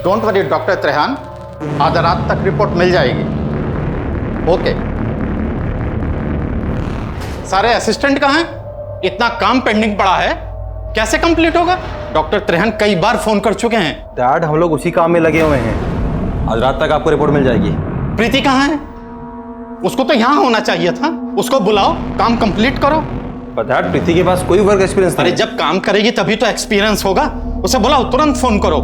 Don't worry doctor Trehan, आधा रात तक रिपोर्ट मिल जाएगी। ओके। सारे असिस्टेंट कहाँ हैं? इतना काम पेंडिंग पड़ा है, कैसे कंप्लीट होगा? डॉक्टर त्रेहान कई बार फोन कर चुके हैं। डैड, हम लोग उसी काम में लगे हुए हैं। आज रात तक आपको रिपोर्ट मिल जाएगी। प्रीति कहाँ है? उसको तो यहाँ होना चाहिए था। उसको बुलाओ, काम कंप्लीट करो। पर डैड, प्रीति के पास कोई वर्क एक्सपीरियंस नहीं। अरे जब काम करेगी तभी तो एक्सपीरियंस होगा। उसे बुलाओ, तुरंत फोन करो।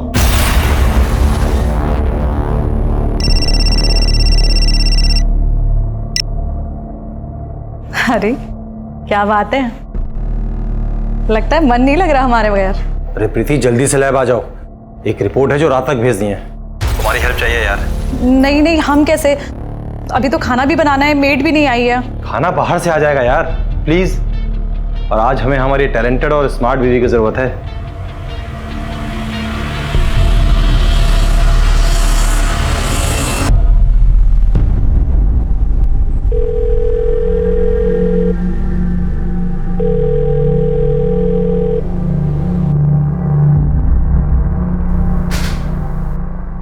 अरे क्या बात है, लगता है मन नहीं लग रहा हमारे बगैर। अरे प्रीति, जल्दी से लैब आ जाओ। एक रिपोर्ट है जो रात तक भेजनी है। तुम्हारी हेल्प चाहिए यार। नहीं नहीं, हम कैसे? अभी तो खाना भी बनाना है, मेड भी नहीं आई है। खाना बाहर से आ जाएगा यार, प्लीज। और आज हमें हमारी टैलेंटेड और स्मार्ट बीवी की जरूरत है।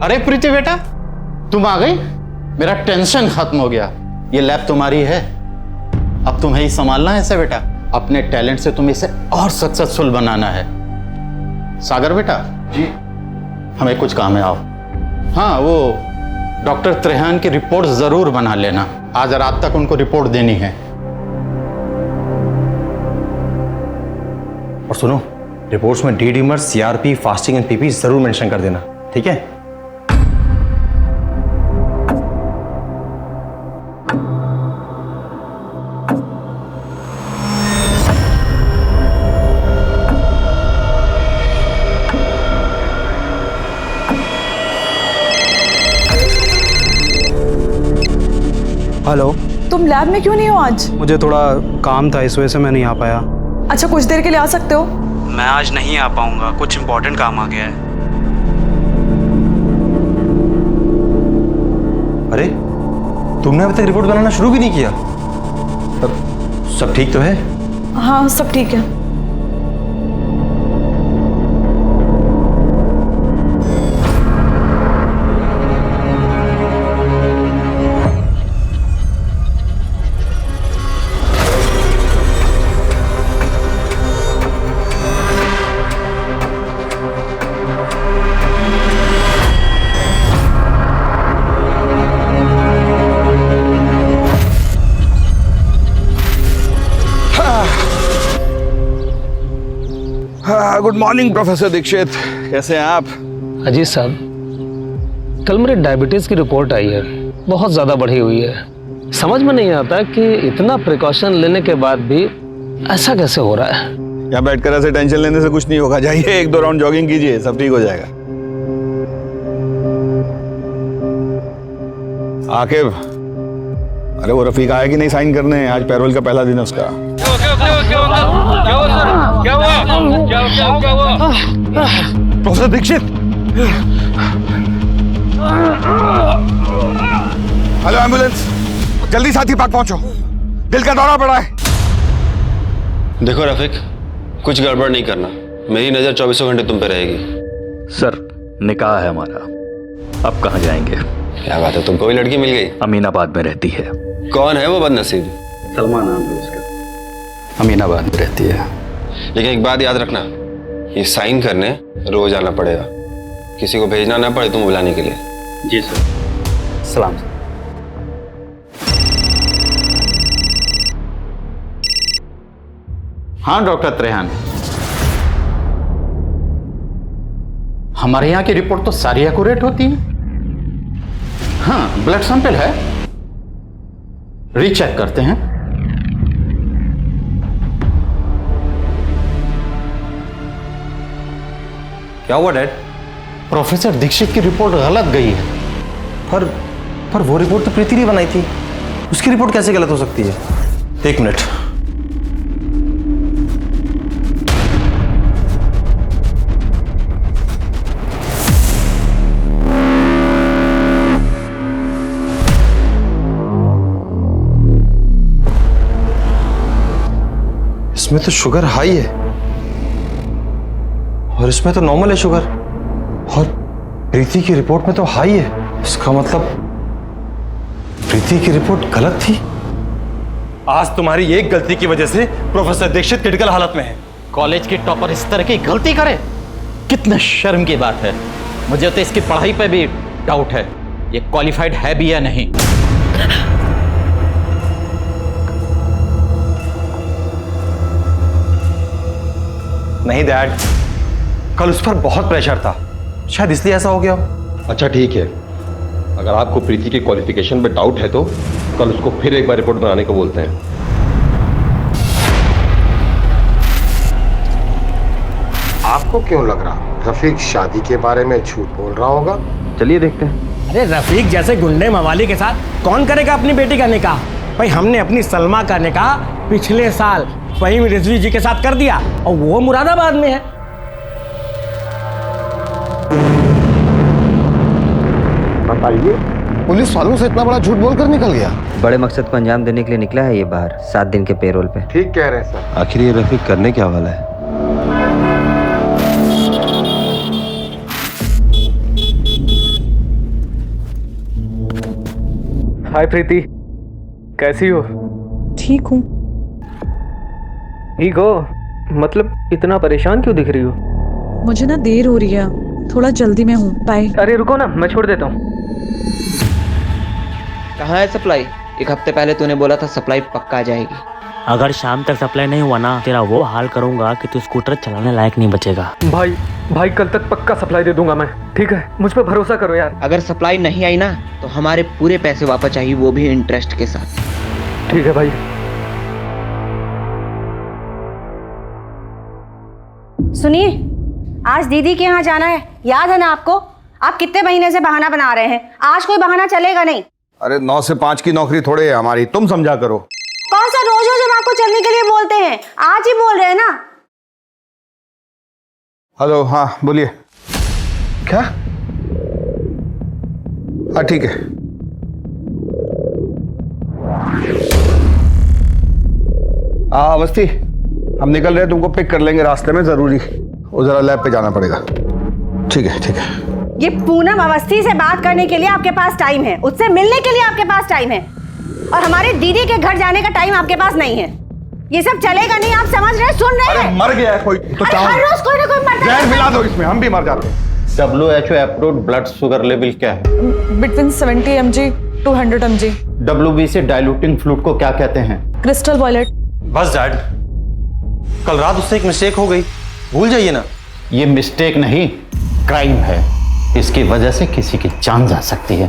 अरे प्रीति बेटा, तुम आ गई। मेरा टेंशन खत्म हो गया। ये लैब तुम्हारी है, अब तुम्हें ही संभालना है इसे बेटा। अपने टैलेंट से तुम्हें इसे और सक्सेसफुल बनाना है। सागर बेटा जी, हमें कुछ काम है, आओ। हाँ, वो डॉक्टर त्रेहान की रिपोर्ट जरूर बना लेना। आज रात तक उनको रिपोर्ट देनी है। और सुनो, रिपोर्ट्स में D डीमर, CRP, fasting and PP जरूर मेंशन कर देना, ठीक है? हेलो। तुम लैब में क्यों नहीं हो आज? मुझे थोड़ा काम था, इस वजह से मैं नहीं आ पाया। अच्छा, कुछ देर के लिए आ सकते हो? मैं आज नहीं आ पाऊंगा, कुछ इम्पोर्टेंट काम आ गया है। अरे, तुमने अभी तक रिपोर्ट बनाना शुरू भी नहीं किया? सब ठीक तो है? हाँ, सब ठीक है। गुड मॉर्निंग प्रोफेसर दीक्षित, कैसे हैं आप? अजीत साहब, कल मेरे डायबिटीज की रिपोर्ट आई है, बहुत ज्यादा बढ़ी हुई है। समझ में नहीं आता कि इतना प्रिकॉशन लेने के बाद भी ऐसा कैसे हो रहा है। यहाँ बैठकर ऐसे टेंशन लेने से कुछ नहीं होगा। जाइए 1-2 राउंड जॉगिंग कीजिए, सब ठीक हो जाएगा। आकिब, अरे वो रफीक आया कि नहीं साइन करने? आज पैरोल का पहला दिन है उसका। प्रोफेसर दीक्षित, हेलो एम्बुलेंस, जल्दी साथी पार्क पहुंचो, दिल का दौरा पड़ा है। देखो रफीक, कुछ गड़बड़ नहीं करना, मेरी नजर 24 घंटे तुम पे रहेगी। सर, निकाह है हमारा, अब कहाँ जाएंगे? क्या बात है, तुमको भी लड़की मिल गई? अमीनाबाद में रहती है। कौन है वो बदनसीब? सलमान नाम है उसका, अमीनाबाद में रहती है। लेकिन एक बात याद रखना, ये साइन करने रोज आना पड़ेगा, किसी को भेजना ना पड़े तुम बुलाने के लिए। जी सर। सलाम सर। हाँ डॉक्टर त्रेहान, हमारे यहाँ की रिपोर्ट तो सारी एक्यूरेट होती है। हाँ, ब्लड सैंपल है, रीचेक करते हैं। क्या हुआ डैड? प्रोफेसर दीक्षित की रिपोर्ट गलत गई है। पर वो रिपोर्ट तो प्रीति ने बनाई थी, उसकी रिपोर्ट कैसे गलत हो सकती है? एक मिनट। इसमें तो शुगर हाई है और इसमें तो नॉर्मल है शुगर। प्रीति की रिपोर्ट में तो हाई है, इसका मतलब प्रीति की रिपोर्ट गलत थी। आज तुम्हारी एक गलती की वजह से प्रोफेसर दीक्षित क्रिटिकल हालत में है। कॉलेज की टॉपर इस तरह की गलती करे, कितना शर्म की बात है। मुझे तो इसकी पढ़ाई पे भी डाउट है, ये क्वालिफाइड है भी या नहीं। नहीं डैड, कल उस पर बहुत प्रेशर था, शायद इसलिए ऐसा हो गया हो। अच्छा ठीक है, अगर आपको प्रीति के क्वालिफिकेशन पे डाउट है तो कल उसको फिर एक बार रिपोर्ट बनाने को बोलते हैं। आपको क्यों लग रहा रफीक शादी के बारे में झूठ बोल रहा होगा? चलिए देखते हैं। अरे रफीक जैसे गुंडे मवाली के साथ कौन करेगा अपनी बेटी का निकाह? भाई हमने अपनी सलमा का निकाह पिछले साल फहीम रिजवी जी के साथ कर दिया और वो मुरादाबाद में है। बताइए, पुलिस वालों से इतना बड़ा झूठ बोलकर निकल गया? बड़े मकसद को अंजाम देने के लिए निकला है ये बाहर 7 दिन के पेरोल पे। ठीक कह रहे हैं सर। आखिर ये रफीक करने क्या वाला है? हाय प्रीति, कैसी हो? ठीक हूँ। ठीक हो? मतलब इतना परेशान क्यों दिख रही हो? मुझे ना देर हो रही है, थोड़ा जल्दी में हूँ। बाय। अरे रुको ना, मैं छोड़ देता हूँ। कहाँ है सप्लाई? एक हफ्ते पहले तूने बोला था सप्लाई पक्का आ जाएगी। अगर शाम तक सप्लाई नहीं हुआ ना, तेरा वो हाल करूंगा कि तू स्कूटर चलाने लायक नहीं बचेगा। भाई कल तक पक्का सप्लाई दे दूंगा मैं, ठीक है? मुझ पर भरोसा करो यार। अगर सप्लाई नहीं आई ना तो हमारे पूरे पैसे वापस चाहिए, वो भी इंटरेस्ट के साथ। ठीक है भाई। सुनिए, आज दीदी के यहाँ जाना है, याद है ना आपको? आप कितने महीने से बहाना बना रहे हैं, आज कोई बहाना चलेगा नहीं। अरे 9 से 5 की नौकरी थोड़े है हमारी, तुम समझा करो। कौन सा रोज रोज हम आपको चलने के लिए बोलते हैं, आज ही बोल रहे हैं ना। हेलो, हाँ बोलिए। क्या? हाँ ठीक है। अवस्थी, हम निकल रहे हैं, तुमको पिक कर लेंगे रास्ते में, जरूरी वो जरा लैब पे जाना पड़ेगा। ठीक है ठीक है। ये पूनम अवस्थी से बात करने के लिए आपके पास टाइम है, उससे मिलने के लिए आपके पास टाइम है, और हमारे दीदी के घर जाने का टाइम आपके पास नहीं है। ये सब चलेगा नहीं, आप समझ रहे, सुन रहे हैं? अरे मर गया है कोई तो हर रोज कोई ना कोई मरता है। जहर मिला दो इसमें, हम भी मर जाते हैं। WHO approved blood sugar level क्या है? Between 70 mg to 100 mg। WBC diluting fluid को क्या कहते हैं? Crystal violet. बस डैड, कल रात उससे एक मिस्टेक हो गई, भूल जाइए ना। ये मिस्टेक नहीं, क्राइम है। इसकी वजह से किसी की जान जा सकती है।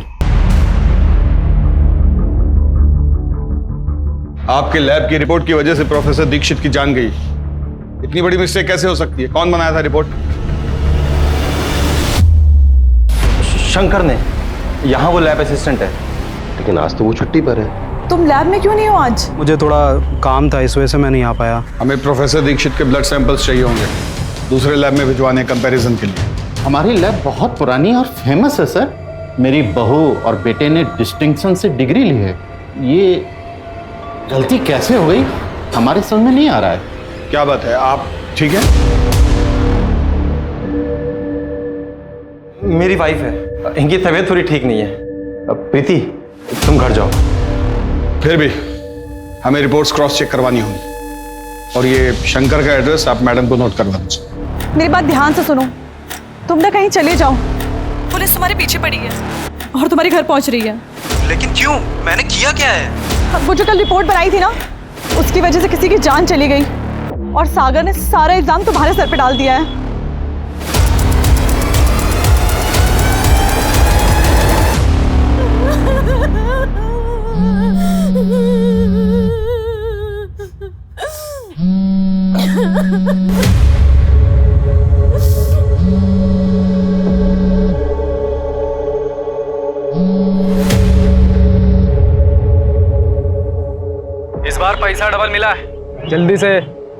आपके लैब की रिपोर्ट की वजह से प्रोफेसर दीक्षित की जान गई। इतनी बड़ी मिस्टेक कैसे हो सकती है? कौन बनाया था रिपोर्ट? शंकर ने, यहाँ वो लैब असिस्टेंट है। लेकिन आज तो वो छुट्टी पर है। तुम लैब में क्यों नहीं हो आज? मुझे थोड़ा काम था, इस वजह से मैं नहीं आ पाया। हमें प्रोफेसर दीक्षित के ब्लड सैंपल्स चाहिए होंगे दूसरे लैब में भिजवाने कंपैरिजन के लिए। हमारी लैब बहुत पुरानी और फेमस है सर। मेरी बहू और बेटे ने डिस्टिंक्शन से डिग्री ली है। ये गलती कैसे हो गई हमारे समझ में नहीं आ रहा है। क्या बात है, आप ठीक है? मेरी वाइफ है, इनकी तबीयत थोड़ी ठीक नहीं है। अब प्रीति, तुम घर जाओ। फिर भी हमें रिपोर्ट्स क्रॉस चेक करवानी होगी, और ये शंकर का एड्रेस आप मैडम को नोट करवा दीजिए। मेरी बात ध्यान से सुनो, तुम ना कहीं चले जाओ, पुलिस तुम्हारे पीछे पड़ी है और तुम्हारे घर पहुंच रही है। लेकिन क्यों? मैंने किया क्या है? वो जो कल रिपोर्ट बनाई थी ना, उसकी वजह से किसी की जान चली गई, और सागर ने सारा इल्जाम तुम्हारे सर पे डाल दिया है। इस बार पैसा डबल मिला है, जल्दी से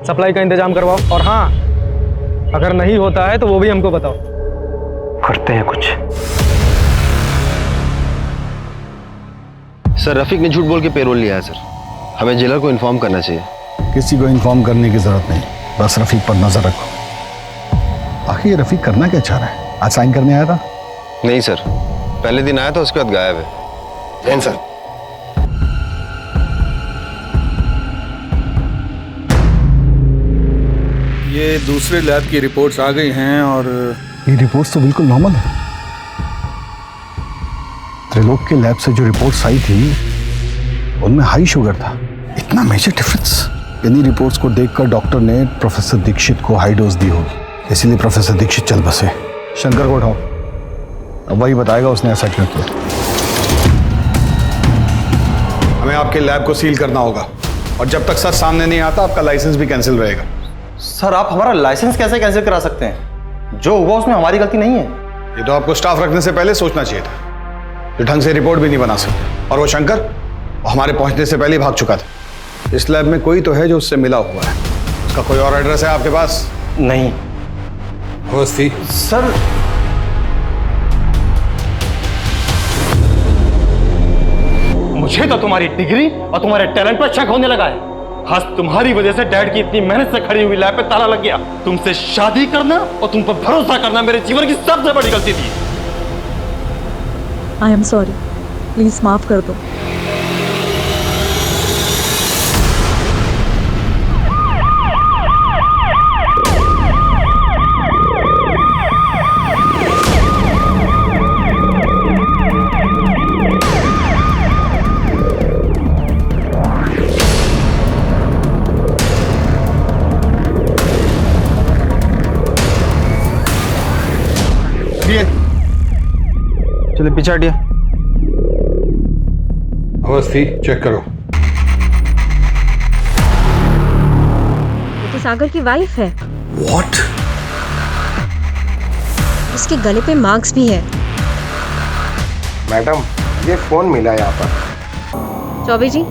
सप्लाई का इंतजाम करवाओ। और हाँ, अगर नहीं होता है तो वो भी हमको बताओ, करते हैं कुछ। सर रफीक ने झूठ बोल के पेरोल लिया है सर, हमें जेलर को इन्फॉर्म करना चाहिए। किसी को इन्फॉर्म करने की जरूरत नहीं, बस रफीक पर नजर रखो। आखिर ये रफीक करना क्या चाह रहा है? आज साइन करने आया था, नहीं सर, पहले दिन आया था, उसके बाद गायब है। जैन सर, ये दूसरे लैब की रिपोर्ट्स आ गई हैं और ये रिपोर्ट्स तो बिल्कुल नॉर्मल है। त्रिलोक के लैब से जो रिपोर्ट्स आई थी उनमें हाई शुगर था। इतना मेजर डिफरेंस? इन्हीं रिपोर्ट्स को देखकर डॉक्टर ने प्रोफेसर दीक्षित को हाई डोज दी होगी, इसीलिए प्रोफेसर दीक्षित चल बसे। शंकर को उठाओ, अब वही बताएगा उसने ऐसा क्यों किया। हमें आपके लैब को सील करना होगा और जब तक सच सामने नहीं आता आपका लाइसेंस भी कैंसिल रहेगा। सर आप हमारा लाइसेंस कैसे कैंसिल करा सकते हैं? जो हुआ उसमें हमारी गलती नहीं है। ये तो आपको स्टाफ रखने से पहले सोचना चाहिए था। जो ढंग से रिपोर्ट भी नहीं बना सकते। और वो शंकर, वो हमारे पहुंचने से पहले ही भाग चुका था। इस लैब में कोई तो है जो उससे मिला हुआ है। उसका कोई और एड्रेस है आपके पास? नहीं। अवस्थी सर मुझे तो तुम्हारी डिग्री और तुम्हारे टैलेंट पर शक होने लगा है। आज तुम्हारी वजह से डैड की इतनी मेहनत से खड़ी हुई लैब पे ताला लग गया। तुमसे शादी करना और तुम पर भरोसा करना मेरे जीवन की सबसे बड़ी गलती थी। आई एम सॉरी, प्लीज माफ कर दो। चलो पीछे हटिए। अवस्थी चेक करो। ये तो सागर की वाइफ है। What? उसके गले पे मार्क्स भी है। मैडम, ये फोन मिला यहाँ पर। चौबे जी,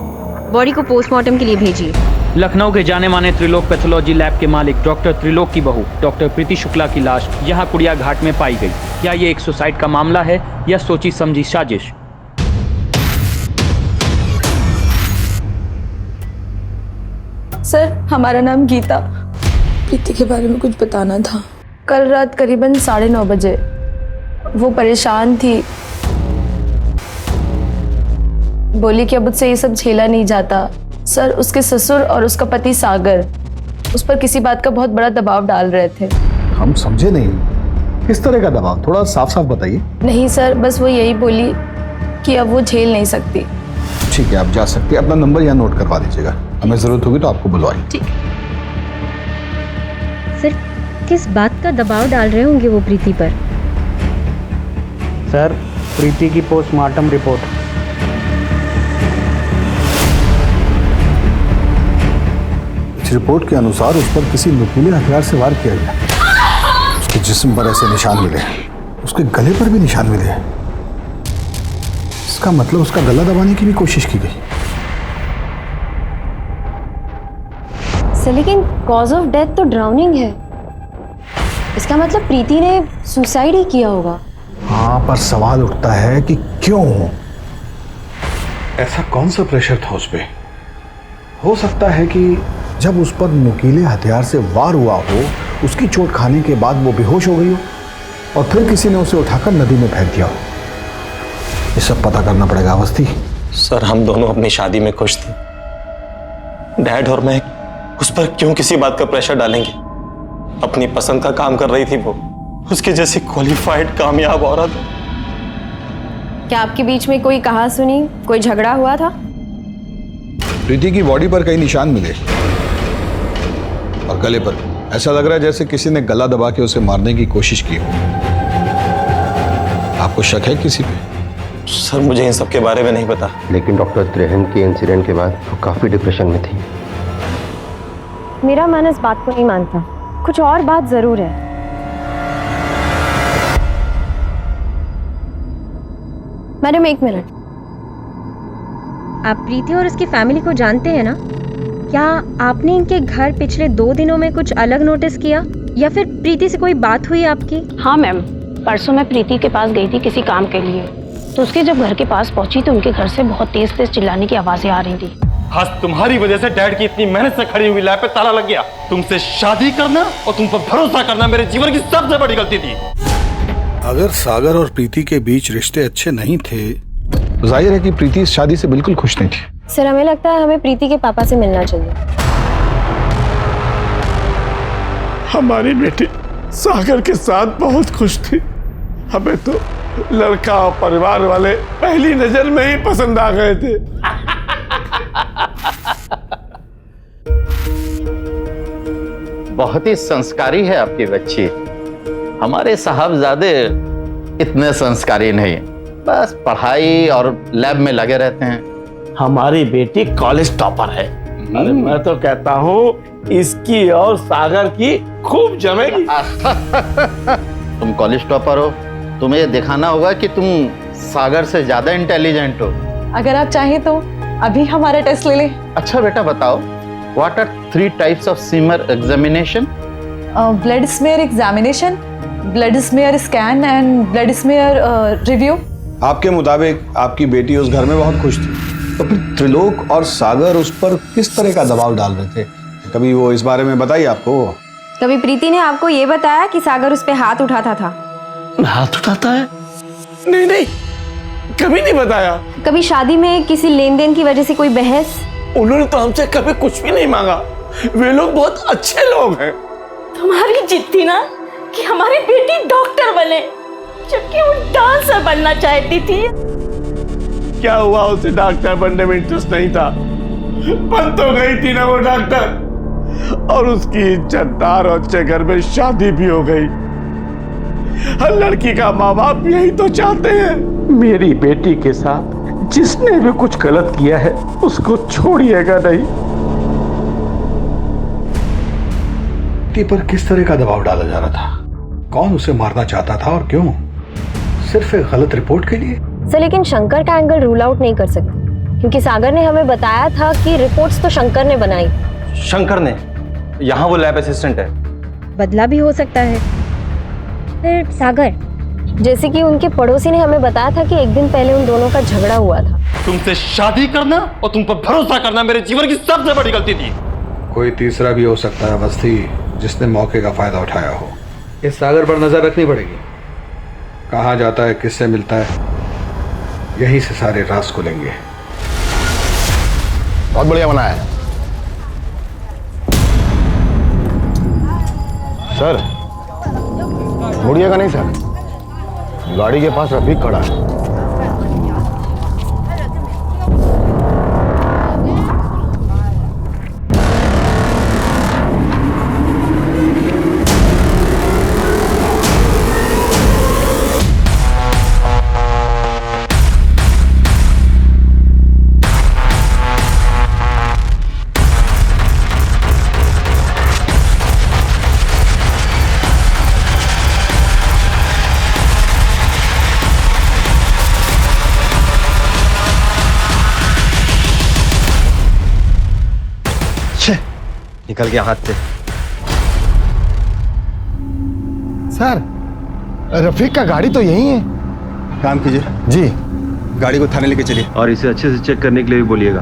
बॉडी को पोस्टमार्टम के लिए भेजिए। लखनऊ के जाने माने त्रिलोक पैथोलॉजी लैब के मालिक डॉक्टर त्रिलोक की बहू डॉक्टर प्रीति शुक्ला की लाश यहाँ कुड़िया घाट में पाई गई। क्या ये एक सुसाइड का मामला है या सोची समझी साजिश? सर, हमारा नाम गीता। प्रीति के बारे में कुछ बताना था। कल रात करीबन 9:30 बजे वो परेशान थी, बोली कि अब मुझसे ये सब झेला नहीं जाता। सर, उसके ससुर और उसका पति सागर उस पर किसी बात का बहुत बड़ा दबाव डाल रहे थे। हम समझे नहीं, किस तरह का दबाव? थोड़ा साफ साफ बताइए। नहीं सर, बस वो यही बोली कि अब वो झेल नहीं सकती। ठीक है, आप जा सकते हैं। अपना नंबर यहाँ नोट करवा दीजिएगा, हमें जरूरत होगी तो आपको बुलवाएं। ठीक। सर, किस बात का दबाव डाल रहे होंगे वो प्रीति पर? सर, प्रीति की पोस्टमार्टम रिपोर्ट। इस रिपोर्ट के अनुसार उस पर किसी नुकीले हथियार से वार किया गया। उसके जिस्म पर ऐसे निशान मिले, उसके गले पर भी निशान मिले। इसका मतलब उसका गला दबाने की भी कोशिश की गई। सर, लेकिन कॉज ऑफ डेथ तो ड्राउनिंग है। इसका मतलब प्रीति ने सुसाइड ही किया होगा। हाँ, पर सवाल उठता है कि क्यों? ऐसा कौन सा प्रेशर था उस पे? हो सकता है कि जब उस पर नुकीले हथियार से वार हुआ हो, उसकी चोट खाने के बाद वो बेहोश हो गई हो और फिर किसी ने उसे उठाकर नदी में फेंक दिया हो। ये सब पता करना पड़ेगा अवस्थी। सर, हम दोनों अपनी शादी में खुश थे। डैड और मैं उस पर क्यों किसी बात का प्रेशर डालेंगे? अपनी पसंद का काम कर रही थी वो, उसके जैसी क्वालिफाइड कामयाब औरत। क्या आपके बीच में कोई कहा सुनी, कोई झगड़ा हुआ था? प्रीति की बॉडी पर कई निशान मिले और गले पर। ऐसा लग रहा है जैसे किसी ने गला दबा के उसे मारने की कोशिश की हो। आपको शक है किसी पे? सर, मुझे इन सब के बारे में नहीं पता। लेकिन डॉक्टर त्रिहन के इंसिडेंट के बाद वो काफी डिप्रेशन में थी। मेरा मन इस बात को नहीं मानता। कुछ और बात जरूर है। Madam, 1 minute. आप प्रीति और उसकी फैमिली को जानते हैं ना? क्या आपने इनके घर पिछले 2 दिनों में कुछ अलग नोटिस किया या फिर प्रीति से कोई बात हुई आपकी? हाँ मैम, परसों मैं प्रीति के पास गई थी किसी काम के लिए, तो उसके जब घर के पास पहुंची तो उनके घर से बहुत तेज तेज चिल्लाने की आवाजें आ रही थी। आज तुम्हारी वजह से डैड की इतनी मेहनत से खड़ी हुई लैब पे ताला लग गया। तुमसे शादी करना और तुम पर भरोसा करना मेरे जीवन की सबसे बड़ी गलती थी। अगर सागर और प्रीति के बीच रिश्ते अच्छे नहीं थे तो जाहिर है कि प्रीति इस शादी से बिल्कुल खुश नहीं थी। सर हमें लगता है हमें प्रीति के पापा से मिलना चाहिए। हमारी बेटी सागर के साथ बहुत खुश थी। हमें तो लड़का और परिवार वाले पहली नजर में ही पसंद आ गए थे। बहुत ही संस्कारी है आपकी बच्ची। हमारे साहबजादे इतने संस्कारी नहीं, बस पढ़ाई और लैब में लगे रहते हैं। हमारी बेटी कॉलेज टॉपर है। अरे मैं तो कहता हूँ इसकी और सागर की खूब जमेगी। तुम कॉलेज टॉपर हो, तुम्हें ये दिखाना होगा कि तुम सागर से ज्यादा इंटेलिजेंट हो। अगर आप चाहें तो अभी हमारा टेस्ट ले लें। अच्छा बेटा बताओ, what are 3 types of smear examination? Blood smear examination, blood smear scan and blood smear review. आपके मुताबिक आपकी बेटी उस घर में बहुत खुश थी, तो फिर त्रिलोक और सागर उस पर किस तरह का दबाव डाल रहे थे? कभी वो इस बारे में बताइए आपको? कभी प्रीति ने आपको ये बताया कि सागर उस पे हाथ उठाता था? हाथ उठाता है? नहीं नहीं, कभी नहीं बताया। कभी शादी में किसी लेन देन की वजह से कोई बहस? उन्होंने तो हमसे कभी कुछ भी नहीं मांगा। वे लोग बहुत अच्छे लोग हैं। तुम्हारी जिद थी ना कि हमारी बेटी डॉक्टर बने, जबकि वो डांसर बनना चाहती थी। क्या हुआ, उसे डॉक्टर बनने में इंटरेस्ट नहीं था? बन तो गई थी ना वो डॉक्टर, और उसकी इज्जतदार और अच्छे घर में शादी भी हो गई। हर लड़की का माँ बाप यही तो चाहते हैं। मेरी बेटी के साथ जिसने भी कुछ गलत किया है उसको छोड़िएगा नहीं। पर किस तरह का दबाव डाला जा रहा था? कौन उसे मारना चाहता था और क्यों? सिर्फ एक गलत रिपोर्ट के लिए? सर लेकिन शंकर का एंगल रूल आउट नहीं कर सकते, क्योंकि सागर ने हमें बताया था कि रिपोर्ट्स तो शंकर ने बनाई। शंकर ने? यहाँ वो लैब असिस्टेंट है। बदला भी हो सकता है। फिर सागर, जैसे कि उनके पड़ोसी ने हमें बताया था कि एक दिन पहले उन दोनों का झगड़ा हुआ था। तुमसे शादी करना और तुम पर भरोसा करना मेरे जीवन की सबसे बड़ी गलती थी। कोई तीसरा भी हो सकता है अवस्थी, जिसने मौके का फायदा उठाया हो। इस सागर पर नजर रखनी पड़ेगी। कहाँ जाता है, किससे मिलता है, यहीं से सारे राज खुलेंगे। बहुत बढ़िया बना है सर। मुड़िएगा नहीं सर, गाड़ी के पास रफीक खड़ा है। निकल गया हाथ से। सर रफीक का गाड़ी तो यही है। काम कीजिए जी, गाड़ी को थाने लेके चलिए और इसे अच्छे से चेक करने के लिए भी बोलिएगा।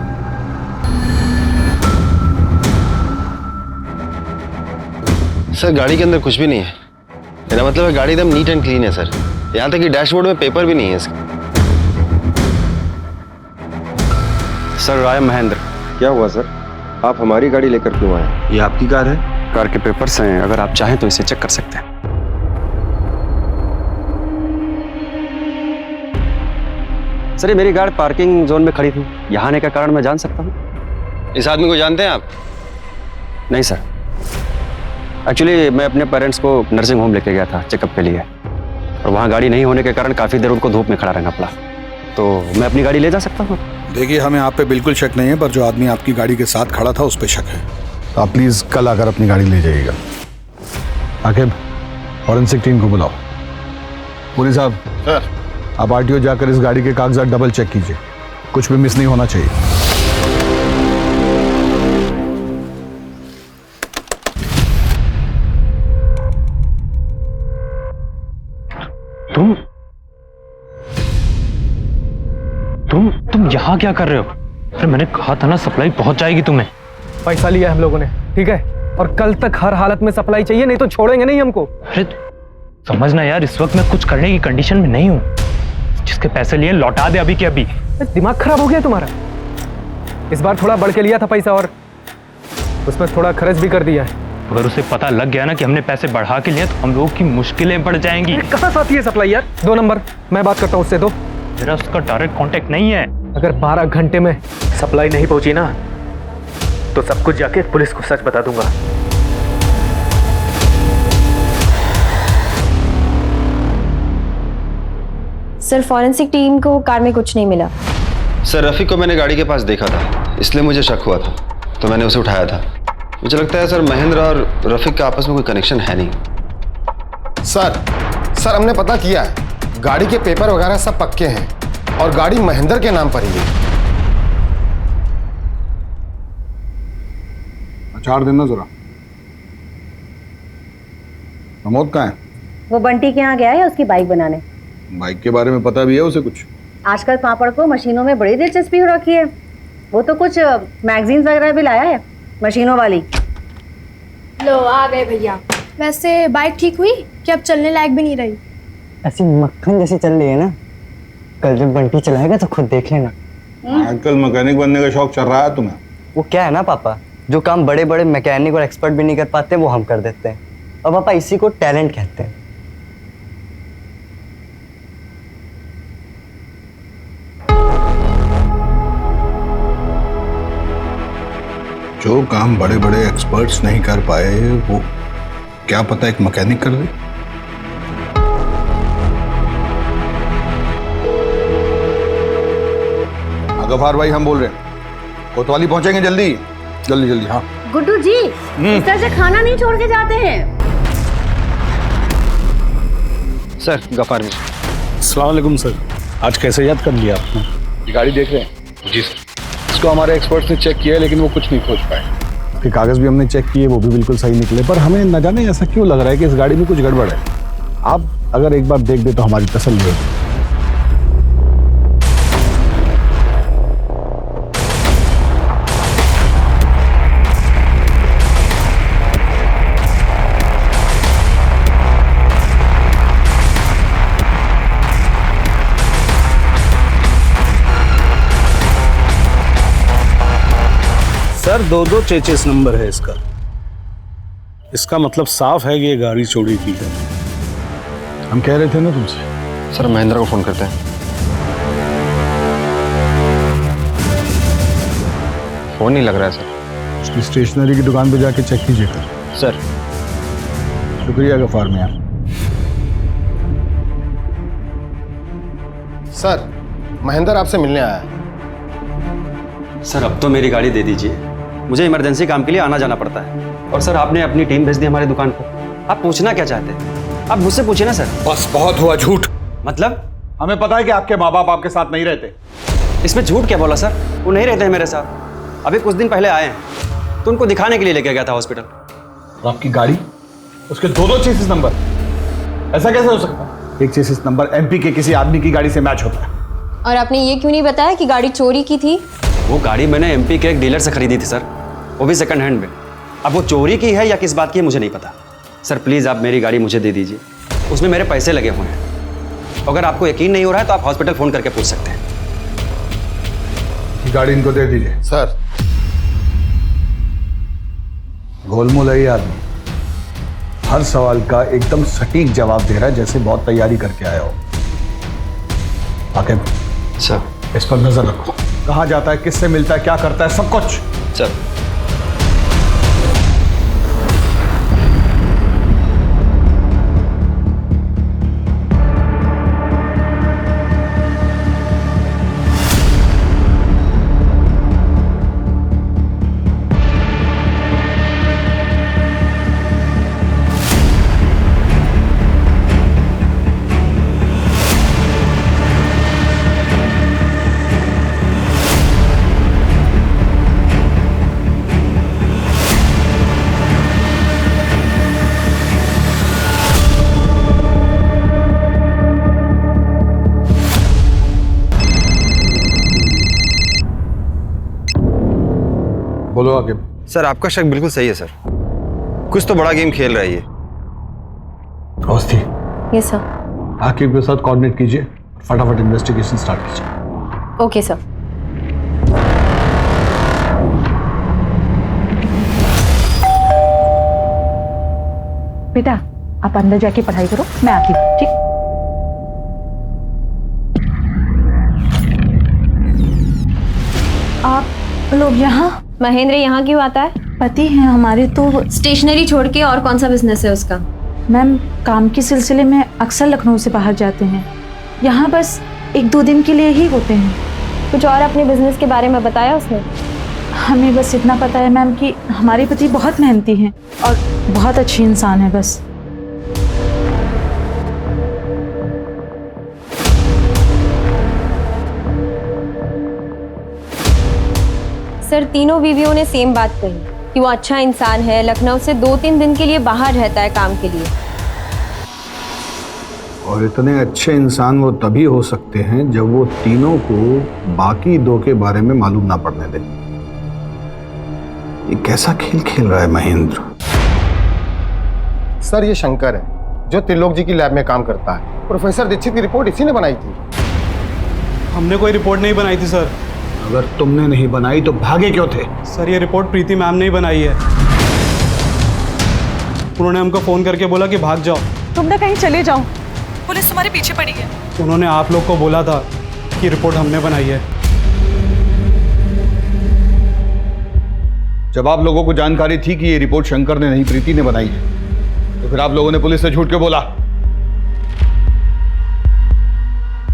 सर गाड़ी के अंदर कुछ भी नहीं है। मेरा मतलब है गाड़ी एकदम नीट एंड क्लीन है सर। यहाँ तक कि डैशबोर्ड में पेपर भी नहीं है इसका। सर राय महेंद्र। क्या हुआ सर, आप हमारी गाड़ी लेकर क्यों आए? ये आपकी कार है? कार के पेपर्स हैं, अगर आप चाहें तो इसे चेक कर सकते हैं। सर ये मेरी गाड़ी पार्किंग जोन में खड़ी थी, यहाँ आने का कारण मैं जान सकता हूँ? इस आदमी को जानते हैं आप? नहीं सर, एक्चुअली मैं अपने पेरेंट्स को नर्सिंग होम लेके गया था चेकअप के लिए, और वहाँ गाड़ी नहीं होने के कारण काफ़ी देर उनको धूप में खड़ा रहना पड़ा। तो मैं अपनी गाड़ी ले जा सकता हूँ? देखिए हमें आप पे बिल्कुल शक नहीं है, पर जो आदमी आपकी गाड़ी के साथ खड़ा था उस पे शक है। तो आप प्लीज कल आकर अपनी गाड़ी ले जाइएगा। आकिब, फॉरेंसिक टीम को बुलाओ। पुलिस साहब सर, आप आरटीओ जाकर इस गाड़ी के कागजात डबल चेक कीजिए, कुछ भी मिस नहीं होना चाहिए। तुम यहाँ क्या कर रहे हो? अरे मैंने कहा था ना सप्लाई पहुंच जाएगी तुम्हें। पैसा लिया हम लोगों ने, ठीक है, और कल तक हर हालत में सप्लाई चाहिए, नहीं तो छोड़ेंगे नहीं हमको। अरे समझना यार, इस वक्त मैं कुछ करने की कंडीशन में नहीं हूँ। जिसके पैसे लिए लौटा दे अभी के अभी। दिमाग खराब हो गया तुम्हारा। इस बार थोड़ा बढ़ के लिया था पैसा और उसमें थोड़ा खर्च भी कर दिया है। अगर उसे पता लग गया ना कि हमने पैसे बढ़ा के लिए तो हम लोगों की मुश्किलें बढ़ जाएंगी। कहाँ से आती है सप्लाई यार? 2 नंबर, मैं बात करता हूँ उससे। दो। मेरा उसका डायरेक्ट कांटेक्ट नहीं है। अगर 12 घंटे में सप्लाई नहीं पहुंची ना तो सब कुछ जाके पुलिस को सच बता दूंगा। सर फॉरेंसिक टीम को कार में कुछ नहीं मिला। सर रफ़ीक को मैंने गाड़ी के पास देखा था, इसलिए मुझे शक हुआ था, तो मैंने उसे उठाया था। मुझे लगता है सर महेंद्र और रफ़ीक का आपस में कोई कनेक्शन है नहीं। सर हमने पता किया है, गाड़ी के पेपर वगैरह सब पक्के हैं और गाड़ी महेंद्र के नाम पर ही है। अचार देना जरा। प्रमोद कहाँ है? वो बंटी के यहाँ गया है उसकी बाइक बनाने। बाइक के बारे में पता भी है उसे कुछ? आजकल पापड़ को मशीनों में बड़ी दिलचस्पी हो रखी है। वो तो कुछ मैगजीन्स वगैरह भी लाया है मशीनों वाली। लो आ गए भैया। वैसे बाइक ठीक हुई कि अब चलने लायक भी नहीं रही? ऐसी मक्खन जैसी चल रही है ना, कल जब बंटी चलाएगा तो खुद देख लेना। आजकल मैकेनिक बनने का शौक चल रहा है तुम्हें? वो क्या है ना पापा, जो काम बड़े बड़े मैकेनिक और एक्सपर्ट भी नहीं कर पाते वो हम कर देते हैं। और पापा इसी को टैलेंट कहते हैं। जो काम बड़े बड़े एक्सपर्ट्स नहीं कर पाए वो क्या पता एक मैकेनिक कर दे। गफार भाई हम बोल रहे हैं, कोतवाली पहुंचेंगे जल्दी जल्दी जल्दी। हाँ गुड्डू जी, इस तरह से खाना नहीं छोड़ के जाते हैं। सर गफार जी। अस्सलाम वालेकुम सर, आज कैसे याद कर लिया आपने? ये गाड़ी देख रहे हैं? जी सर। इसको हमारे एक्सपर्ट्स ने चेक किया लेकिन वो कुछ नहीं खोज पाए। फिर कागज भी हमने चेक किए, वो भी बिल्कुल सही निकले, पर हमें न जाने ऐसा क्यों लग रहा है कि इस गाड़ी में कुछ गड़बड़ है। आप अगर एक बार देख दे तो हमारी तसल्ली होगी। सर 2-2 चेचिस नंबर है इसका। इसका मतलब साफ है कि ये गाड़ी चोरी की है। हम कह रहे थे ना तुमसे। सर महेंद्र को फोन करते हैं। फोन नहीं लग रहा है सर। उसकी स्टेशनरी की दुकान पे जाके चेक कीजिए सर। शुक्रिया गफार मियां। सर महेंद्र आपसे मिलने आया है। सर अब तो मेरी गाड़ी दे दीजिए, मुझे इमरजेंसी काम के लिए आना जाना पड़ता है। और सर आपने अपनी टीम भेज दी हमारी दुकान पर। आप पूछना क्या चाहते हैं? आप मुझसे पूछिए ना सर। बस बहुत हुआ झूठ। मतलब? हमें पता है कि आपके माँ बाप आपके साथ नहीं रहते। इसमें झूठ क्या बोला सर? वो नहीं रहते हैं मेरे साथ। अभी कुछ दिन पहले आए हैं तो उनको दिखाने के लिए लेके गया था हॉस्पिटल। और आपकी गाड़ी, उसके 2-2 चेसिस नंबर, ऐसा कैसे हो सकता है? एक चेसिस नंबर एमपी के किसी आदमी की गाड़ी से मैच होता है। और आपने ये क्यों नहीं बताया कि गाड़ी चोरी की थी? वो गाड़ी मैंने एमपी के एक डीलर से खरीदी थी सर, वो भी सेकंड हैंड में। अब वो चोरी की है या किस बात की है मुझे नहीं पता। सर प्लीज़ आप मेरी गाड़ी मुझे दे दीजिए, उसमें मेरे पैसे लगे हुए हैं। अगर आपको यकीन नहीं हो रहा है तो आप हॉस्पिटल फ़ोन करके पूछ सकते हैं। गाड़ी इनको दे दीजिए। सर गोलमोल है ये आदमी, हर सवाल का एकदम सटीक जवाब दे रहा है, जैसे बहुत तैयारी करके आया हो। आकिब सर इस पर नजर रखो, कहाँ जाता है, किससे मिलता है, क्या करता है, सब कुछ। सर बोलो आकिब। सर आपका शक बिल्कुल सही है सर, कुछ तो बड़ा गेम खेल रहा है ये। औस्ती यस सर। आकिब के साथ कोऑर्डिनेट कीजिए, फटाफट इन्वेस्टिगेशन स्टार्ट कीजिए। Okay sir. बेटा आप अंदर जाके पढ़ाई करो, मैं आती हूँ। ठीक। आप लोग यहाँ? महेंद्र यहाँ क्यों आता है? पति हैं हमारे, तो स्टेशनरी छोड़ के और कौन सा बिजनेस है उसका? मैम काम के सिलसिले में अक्सर लखनऊ से बाहर जाते हैं, यहाँ बस 1-2 दिन के लिए ही होते हैं। कुछ और अपने बिजनेस के बारे में बताया उसने? हमें बस इतना पता है मैम कि हमारे पति बहुत मेहनती हैं और बहुत अच्छे इंसान है बस। सर तीनों बीवियों ने सेम बात कही कि वो अच्छा इंसान है, लखनऊ से 2-3 दिन के लिए बाहर रहता है काम के लिए। और इतने अच्छे इंसान वो तभी हो सकते हैं जब वो तीनों को बाकी 2 के बारे में मालूम ना पड़ने दें। ये कैसा खेल खेल रहा है महेंद्र? सर ये शंकर है जो त्रिलोक जी की लैब में काम करता है। प्रोफेसर दीक्षित की रिपोर्ट इसी ने बनाई थी। हमने कोई रिपोर्ट नहीं बनाई थी सर। अगर तुमने नहीं बनाई तो भागे क्यों थे? सर ये रिपोर्ट प्रीति मैम ने ही बनाई है। उन्होंने हमको फोन करके बोला कि भाग जाओ, तुम ना कहीं चले जाओ, पुलिस तुम्हारे पीछे पड़ी है। उन्होंने आप लोग को बोला था कि रिपोर्ट हमने बनाई है। जब आप लोगों को जानकारी थी कि ये रिपोर्ट शंकर ने नहीं प्रीति ने बनाई है, तो फिर आप लोगों ने पुलिस से झूठ क्यों बोला?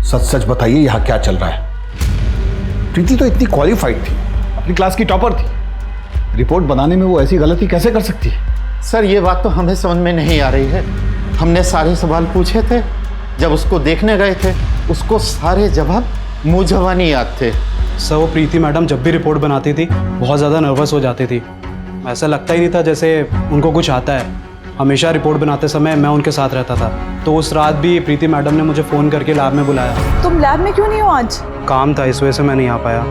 सच सच बताइए यहाँ क्या चल रहा है? प्रीति तो इतनी क्वालिफाइड थी, अपनी क्लास की टॉपर थी, रिपोर्ट बनाने में वो ऐसी गलती कैसे कर सकती है? सर ये बात तो हमें समझ में नहीं आ रही है। हमने सारे सवाल पूछे थे, जब उसको देखने गए थे उसको सारे जवाब मुंह जवानी याद थे। सर वो प्रीति मैडम जब भी रिपोर्ट बनाती थी बहुत ज़्यादा नर्वस हो जाती थी। ऐसा लगता ही नहीं था जैसे उनको कुछ आता है। हमेशा रिपोर्ट बनाते समय मैं उनके साथ रहता था। तो उस रात भी प्रीति मैडम ने मुझे फ़ोन करके लैब में बुलाया। तुम लैब में क्यों नहीं हो आज? काम था, इस वजह से मैं नहीं आ पाया।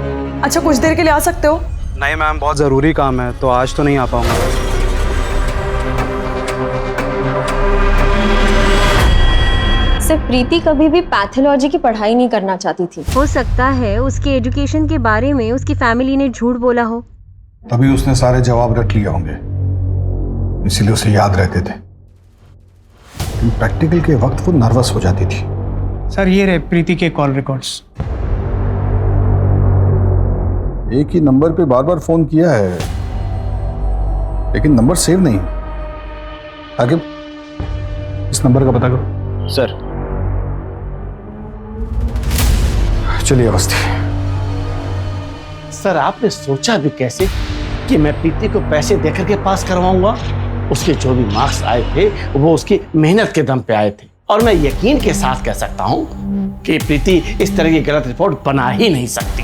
अच्छा कुछ देर के लिए आ सकते हो? नहीं मैम, बहुत ज़रूरी काम है, तो आज तो नहीं आ पाऊंगा। सर प्रीति कभी भी पैथोलॉजी की पढ़ाई नहीं करना चाहती थी। हो सकता है उसके एजुकेशन के बारे में उसकी फैमिली ने झूठ बोला हो, तभी उसने सारे जवाब रख लिए होंगे, इसीलिए उसे याद रहते थे। प्रैक्टिकल के वक्त वो नर्वस हो जाती थी। सर ये रहे प्रीति के कॉल रिकॉर्ड्स। एक ही नंबर पे बार बार फोन किया है, लेकिन नंबर सेव नहीं। आगे इस नंबर का पता करो। सर चलिए अवस्थी। सर आपने सोचा भी कैसे कि मैं प्रीति को पैसे देकर के पास करवाऊंगा? उसके जो भी मार्क्स आए थे वो उसकी मेहनत के दम पे आए थे, और मैं यकीन के साथ कह सकता हूं कि प्रीति इस तरह की गलत रिपोर्ट बना ही नहीं सकती।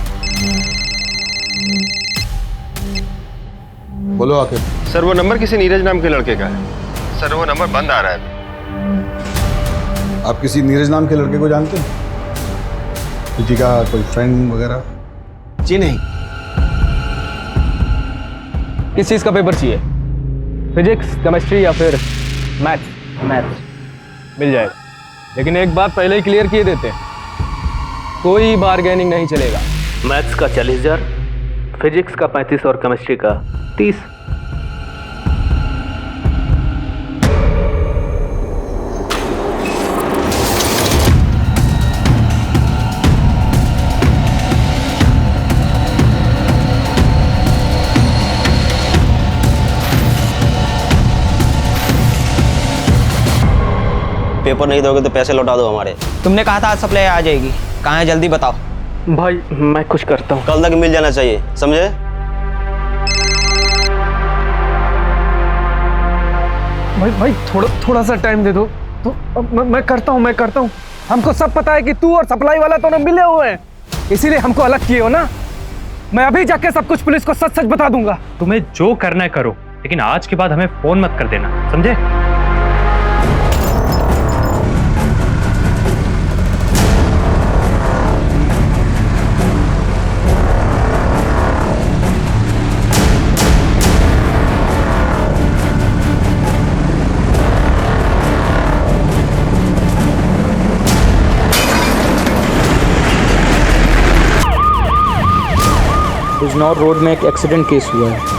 बोलो आखिर। सर वो नंबर किसी नीरज नाम के लड़के का है। सर वो नंबर बंद आ रहा है। आप किसी नीरज नाम के लड़के को जानते हैं? प्रीति का कोई फ्रेंड वगैरह? जी नहीं। किस चीज़ का पेपर चाहिए? फिजिक्स, केमिस्ट्री या फिर मैथ्स? मिल जाएगा, लेकिन एक बात पहले ही क्लियर किए देते हैं, कोई बार्गेनिंग नहीं चलेगा। मैथ्स का 40,000, फिजिक्स का 35 और केमिस्ट्री का 30। पेपर नहीं दोगे तो पैसे लौटा दो हमारे। तुमने कहा था आज सप्लाई आ जाएगी, कहाँ है जल्दी बताओ। भाई मैं कुछ करता हूँ। कल तक मिल जाना चाहिए, समझे? भाई थोड़ा सा टाइम दे दो तो मैं करता हूँ। हमको सब पता है कि तू और सप्लाई वाला दोनों मिले हुए हैं, इसीलिए हमको अलग किए हो ना। मैं अभी जाके सब कुछ पुलिस को सच बता दूंगा। तुम्हें जो करना है करो, लेकिन आज के बाद हमें फोन मत कर देना, समझे? बिजनौर रोड में एक एक्सीडेंट केस हुआ है।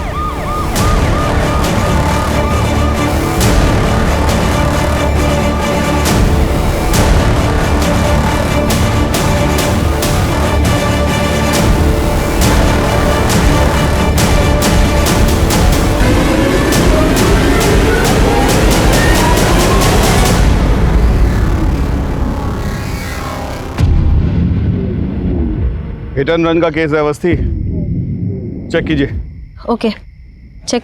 हिट एंड रन का केस है अवस्थी, चेक कीजिए। Okay, check.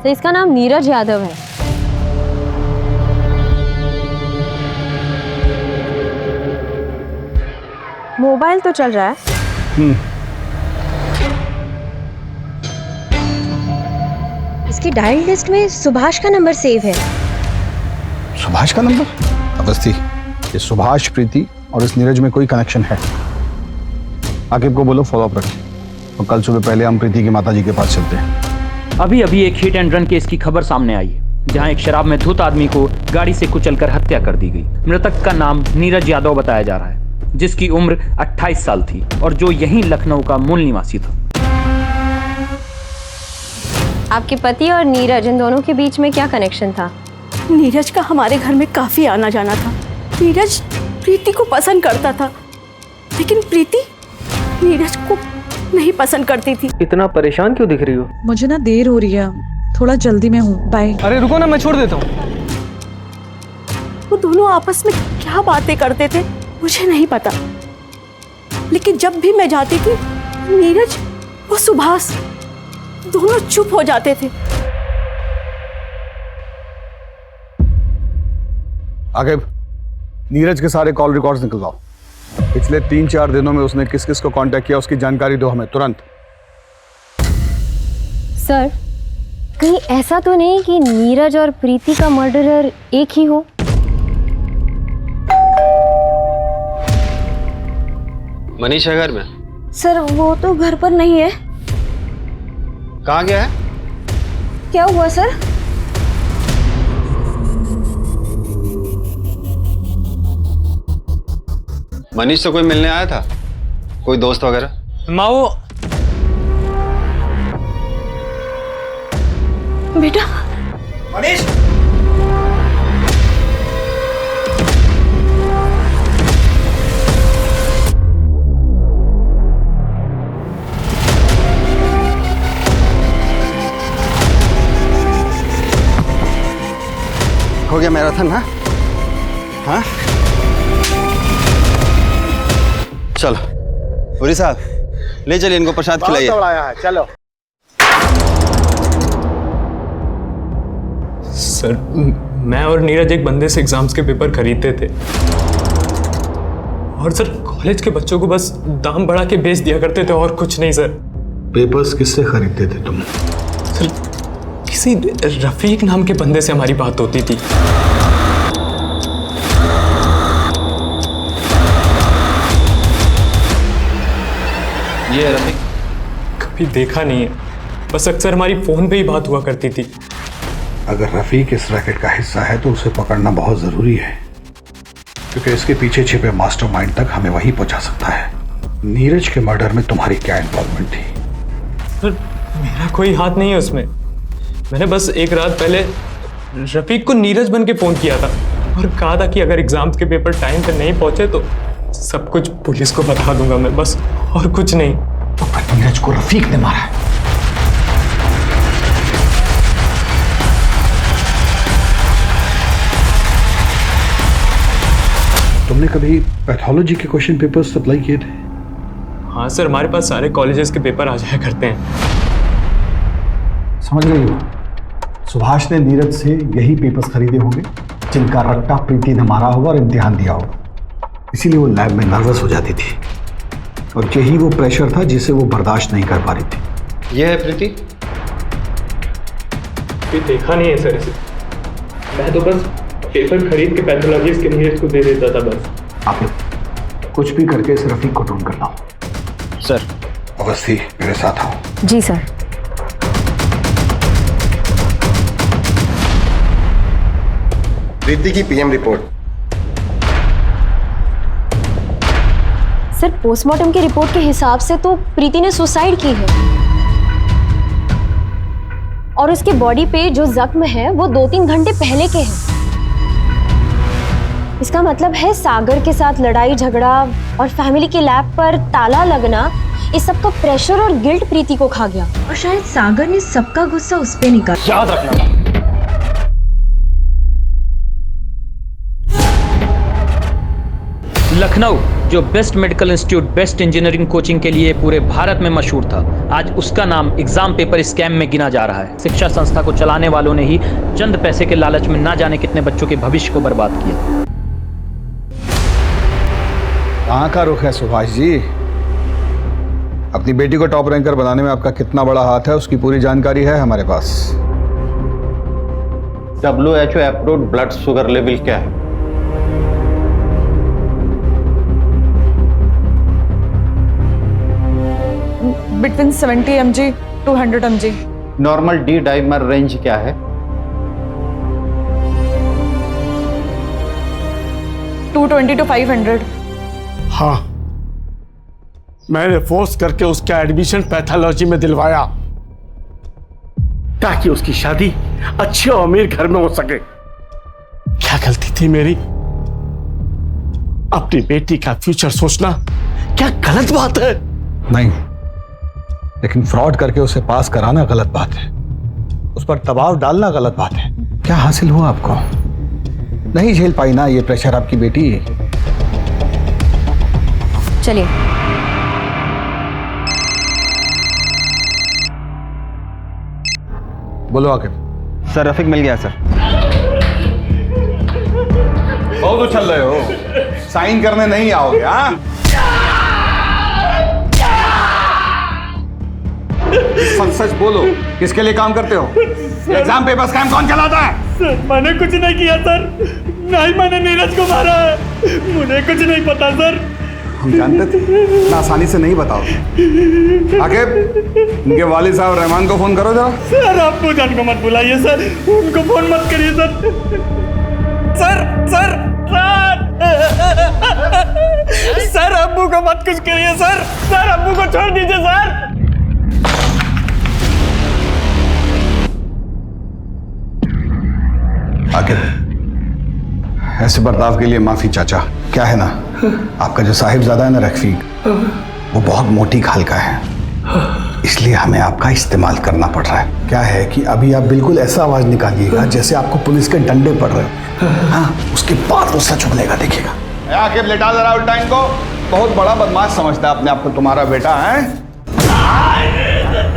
तो इसका नाम नीरज यादव है। मोबाइल तो चल रहा है। इसकी डायल लिस्ट में सुभाष का नंबर सेव है। सुभाष का नंबर? अवस्थी, ये सुभाष, प्रीति और इस नीरज में कोई कनेक्शन है? आकिब को बोलो फॉलो अप रखें और कल सुबह पहले हम प्रीति की माताजी के पास चलते हैं। अभी अभी एक हिट एंड रन केस की खबर सामने आई है, जहां एक शराब में धुत आदमी को गाड़ी से कुचलकर हत्या कर दी गई। मृतक का नाम नीरज यादव बताया जा रहा है, जिसकी उम्र 28 साल थी और जो यहीं लखनऊ का मूल निवासी था। आपके पति और नीरज, इन दोनों के बीच में क्या कनेक्शन था? नीरज का हमारे घर में काफी आना जाना था। नीरज प्रीति को पसंद करता था, लेकिन प्रीति नीरज को नहीं पसंद करती थी। इतना परेशान क्यों दिख रही हो? मुझे ना देर हो रही है, थोड़ा जल्दी में हूँ, बाय। अरे रुको ना, मैं छोड़ देता हूँ। वो दोनों आपस में क्या बातें करते थे मुझे नहीं पता, लेकिन जब भी मैं जाती थी नीरज वो सुभाष दोनों चुप हो जाते थे। आकिब, नीरज के सारे कॉल रिकॉर्ड्स निकलवाओ। पिछले 3-4 दिनों में उसने किस किस को कांटेक्ट किया, उसकी जानकारी दो हमें तुरंत। सर, कहीं ऐसा तो नहीं कि नीरज और प्रीति का मर्डरर एक ही हो? मनीष है घर में? सर, वो तो घर पर नहीं है। कहाँ गया है? क्या हुआ सर? मनीष से कोई मिलने आया था? कोई दोस्त वगैरह? माओ बेटा। मनीष, हो गया मैराथन? हाँ हाँ, चलो पुरी साहब ले चलिए, इनको प्रसाद खिलाइए। चलो। सर, मैं और नीरज एक बंदे से एग्जाम्स के पेपर खरीदते थे और सर कॉलेज के बच्चों को बस दाम बढ़ा के बेच दिया करते थे और कुछ नहीं सर। पेपर्स किससे खरीदते थे तुम? सर, किसी रफीक नाम के बंदे से हमारी बात होती थी। ये है रफीक? कभी देखा नहीं है, बस अक्सर हमारी फोन पे ही बात हुआ करती थी। अगर रफीक इस रैकेट का हिस्सा है तो उसे पकड़ना बहुत जरूरी है, क्योंकि इसके पीछे छिपे मास्टरमाइंड तक हमें वही पहुंचा सकता है। नीरज के मर्डर में तुम्हारी क्या इन्वॉल्वमेंट थी? सर, मेरा कोई हाथ नहीं है उसमें। मैंने बस एक रात पहले रफीक को नीरज बन के फोन किया था और कहा था कि अगर एग्जाम्स के पेपर टाइम पे नहीं पहुंचे तो सब कुछ पुलिस को बता दूंगा मैं, बस, और कुछ नहीं। तो नीरज को रफीक ने मारा है? तुमने कभी पैथोलॉजी के क्वेश्चन पेपर सप्लाई किए थे? हाँ सर, हमारे पास सारे कॉलेजेस के पेपर आ जाया करते हैं। समझ गई हो? सुभाष ने नीरज से यही पेपर्स खरीदे होंगे जिनका रट्टा प्रीति ने मारा होगा और इम्तिहान दिया होगा, इसीलिए वो लैब में नर्वस हो जाती थी और यही वो प्रेशर था जिसे वो बर्दाश्त नहीं कर पा रही थी। ये है प्रीति? कोई देखा नहीं है सर इसे। मैं तो बस पेपर खरीद के पैथोलॉजिस्ट के नीरज को दे देता था बस। आप लोग कुछ भी करके इस रफीक को ढूंढ कर लाओ। सर। अवस्थी, मेरे साथ आओ। जी सर। प्रीति की पीएम रिपोर्ट। सर पोस्टमार्टम की रिपोर्ट के हिसाब से तो प्रीति ने सुसाइड की है और उसके बॉडी पे जो जख्म है वो 2-3 घंटे पहले के हैं। इसका मतलब है सागर के साथ लड़ाई झगड़ा और फैमिली के लैब पर ताला लगना, इस सब का प्रेशर और गिल्ट प्रीति को खा गया और शायद सागर ने सबका गुस्सा उस पे निकाला। याद रखना, लखनऊ जो best medical institute, best engineering coaching के लिए पूरे भारत में मशहूर था, आज उसका नाम एग्जाम पेपर स्कैम में गिना जा रहा है। शिक्षा संस्था को चलाने वालों ने ही चंद पैसे के लालच में ना जाने कितने बच्चों के भविष्य को बर्बाद किया। कहाँ का रुख है सुभाष जी? अपनी बेटी को टॉप रैंकर बनाने में आपका कितना बड़ा हाथ है उसकी पूरी जानकारी है हमारे पास। WHO approved blood sugar level क्या है? Between 70 mg to 100 mg। Normal D dimer range क्या है? 220 to 500। हाँ, मैंने फोर्स करके उसका एडमिशन पैथोलॉजी में दिलवाया ताकि उसकी शादी अच्छे और अमीर घर में हो सके। क्या गलती थी मेरी? अपनी बेटी का फ्यूचर सोचना क्या गलत बात है? नहीं, लेकिन फ्रॉड करके उसे पास कराना गलत बात है, उस पर दबाव डालना गलत बात है। क्या हासिल हुआ आपको? नहीं झेल पाई ना ये प्रेशर आपकी बेटी? चलिए बोलो आखिर। सर रफीक मिल गया सर। बहुत उछल रहे हो, साइन करने नहीं आओगे? हाँ, सच सच बोलो, किसके लिए काम करते हो? एग्जाम पेपर स्कैम कौन चलाता है? सर मैंने कुछ नहीं किया सर, नहीं मैंने नीरज को मारा है, मुझे कुछ नहीं पता सर। हम जानते थे, इतना आसानी से नहीं बताओ। आकिब, इनके वालिद साहब रहमान को फोन करो जरा। सर अब्बू जान को मत बुलाइए सर, उनको फोन मत करिए sir. Sir sir sir sir अब्बू को मत कुछ करिए सर, सर अब्बू को छोड़ दीजिए सर। आकिब, ऐसे बर्ताव के लिए माफी चाचा। क्या है ना, आपका जो साहिबजादा है ना रफीक, वो बहुत मोटी खाल का है, इसलिए हमें आपका इस्तेमाल करना पड़ रहा है। क्या है कि अभी आप बिल्कुल ऐसा आवाज निकालिएगा जैसे आपको पुलिस के डंडे पड़ रहे हो। हाँ, उसके बाद वो सच बोलेगा, देखिएगा। आकिब लेटा जरा उल्टा इनको, बहुत बड़ा बदमाश समझता है अपने आप को तुम्हारा बेटा है।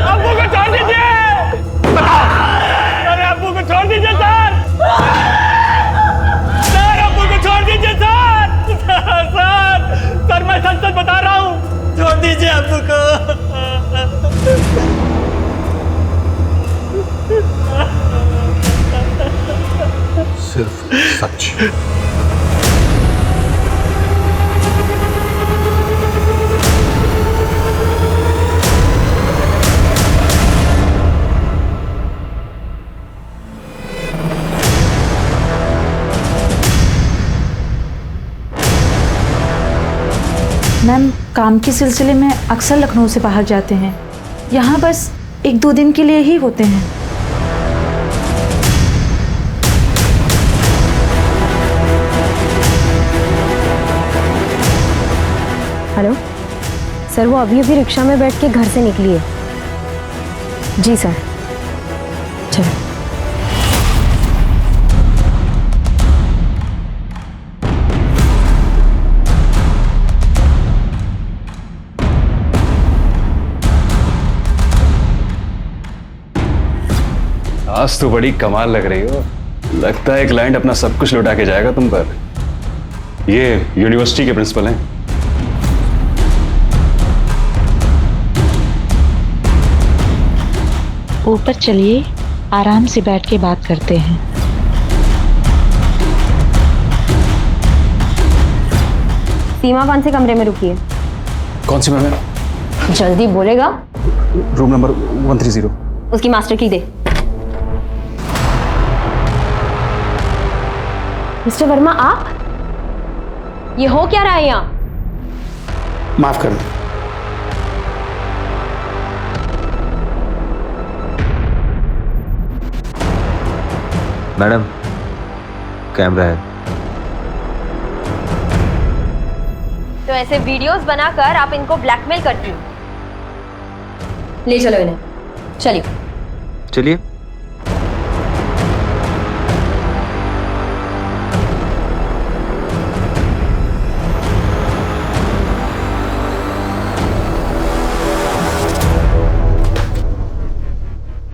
अब्बू को छोड़ दीजिए, अरे अब्बू को छोड़ दीजिए सर, सर अब्बू को छोड़ दीजिए सर, सर मैं सच सच बता रहा हूँ, छोड़ दीजिए अब्बू को। सिर्फ सच। मैम काम के सिलसिले में अक्सर लखनऊ से बाहर जाते हैं, यहाँ बस 1-2 दिन के लिए ही होते हैं। हेलो सर, वो अभी अभी रिक्शा में बैठ के घर से निकली है। जी सर, चलो। आज तो बड़ी कमाल लग रही हो, लगता है क्लाइंट अपना सब कुछ लौटा के जाएगा तुम पर। ये यूनिवर्सिटी के प्रिंसिपल हैं। ऊपर चलिए, आराम से बैठ के बात करते हैं। सीमा कौन से कमरे में रुकी है? कौन सी मैम? जल्दी बोलेगा। Room number 130। उसकी मास्टर की दे। मिस्टर वर्मा, आप ये हो क्या रहा है यहाँ? माफ कर दो। मैडम, कैमरा है। तो ऐसे वीडियोस बनाकर आप इनको ब्लैकमेल करती हो। ले चलो इन्हें, चलिए। चलिए।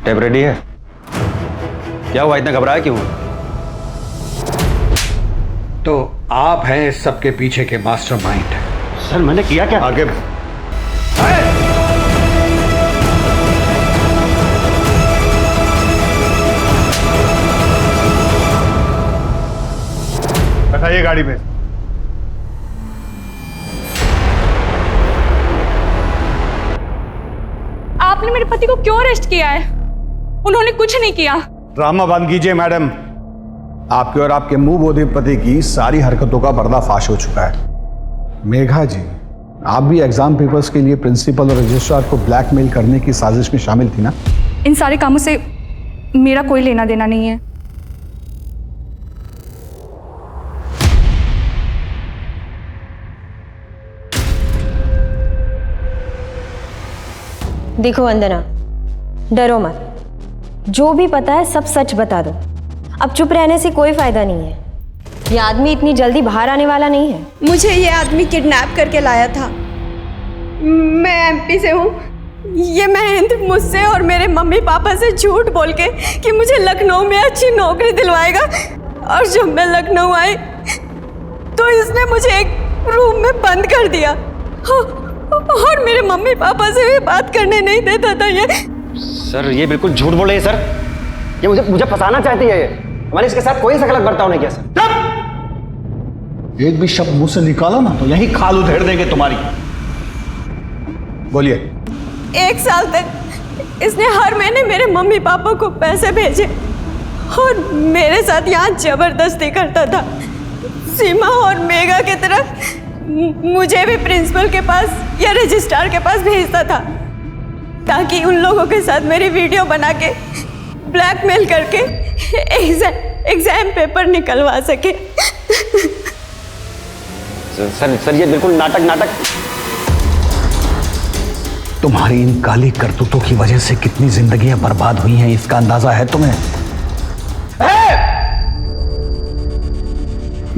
टेप रेडी है? क्या हुआ, इतना घबराया क्यों? तो आप हैं इस सबके पीछे के मास्टरमाइंड। सर मैंने किया क्या? आगे बैठाइए गाड़ी में। आपने मेरे पति को क्यों अरेस्ट किया है? उन्होंने कुछ नहीं किया। ड्रामा बंद कीजिए मैडम। आपके और आपके मुंह बोधे पति की सारी हरकतों का पर्दाफाश हो चुका है। मेघा जी, आप भी एग्जाम पेपर्स के लिए प्रिंसिपल और रजिस्ट्रार को ब्लैकमेल करने की साजिश में शामिल थी ना? इन सारे कामों से मेरा कोई लेना देना नहीं है। देखो वंदना, डरो मत। जो भी पता है सब सच बता दो। अब चुप रहने से कोई फायदा नहीं है। ये आदमी इतनी जल्दी बाहर आने वाला नहीं है। मुझे ये आदमी किडनैप करके लाया था। मैं एमपी से हूँ। ये महेंद्र मुझसे और मेरे मम्मी पापा से झूठ बोल के कि मुझे लखनऊ में अच्छी नौकरी दिलवाएगा, और जब मैं लखनऊ आई तो इसने मुझे एक रूम में बंद कर दिया और मेरे मम्मी पापा से भी बात करने नहीं देता था। ये सर ये बिल्कुल झूठ बोल रही है सर। ये मुझे फंसाना चाहती है। हमारे इसके साथ कोई गलत बर्ताव नहीं किया सर। एक भी शब्द मुंह से निकाला ना तो यही खाल उधेड़ देंगे तुम्हारी। बोलिए। 1 साल तक इसने हर महीने मेरे मम्मी पापा को पैसे भेजे और मेरे साथ यहाँ जबरदस्ती करता था। सीमा और मेघा की तरह मुझे भी प्रिंसिपल के पास या रजिस्ट्रार के पास भेजता था, ताकि उन लोगों के साथ मेरी वीडियो बना के ब्लैकमेल करके एग्जाम पेपर निकलवा सके। सर ये बिल्कुल नाटक। तुम्हारी इन काली करतूतों की वजह से कितनी जिंदगियां बर्बाद हुई हैं, इसका अंदाजा है तुम्हें?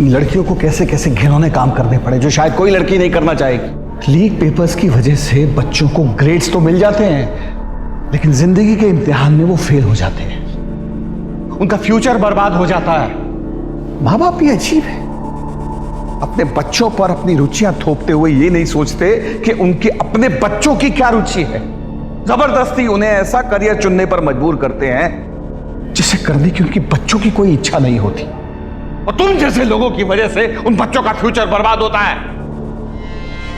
लड़कियों को कैसे कैसे घिनौने काम करने पड़े जो शायद कोई लड़की नहीं करना चाहेगी। लीक पेपर्स की वजह से बच्चों को ग्रेड्स तो मिल जाते हैं, लेकिन जिंदगी के इम्तिहान में वो फेल हो जाते हैं। उनका फ्यूचर बर्बाद हो जाता है। माँ बाप भी अजीब है, अपने बच्चों पर अपनी रुचियां थोपते हुए ये नहीं सोचते कि उनके अपने बच्चों की क्या रुचि है। जबरदस्ती उन्हें ऐसा करियर चुनने पर मजबूर करते हैं जिसे करने की उनकी बच्चों की कोई इच्छा नहीं होती, और तुम जैसे लोगों की वजह से उन बच्चों का फ्यूचर बर्बाद होता है।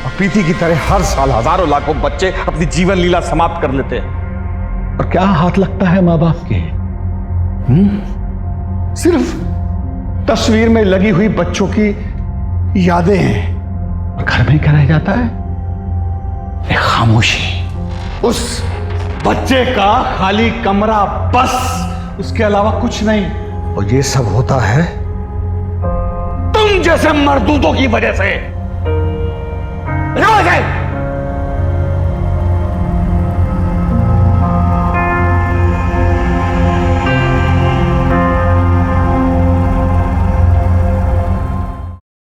और प्रीति की तरह हर साल हजारों लाखों बच्चे अपनी जीवन लीला समाप्त कर लेते हैं। और क्या हाथ लगता है माँ बाप के? सिर्फ तस्वीर में लगी हुई बच्चों की यादें हैं, और घर में क्या रह जाता है? एक खामोशी। उस बच्चे का खाली कमरा, बस, उसके अलावा कुछ नहीं। और ये सब होता है तुम जैसे मर्दूदों की वजह से।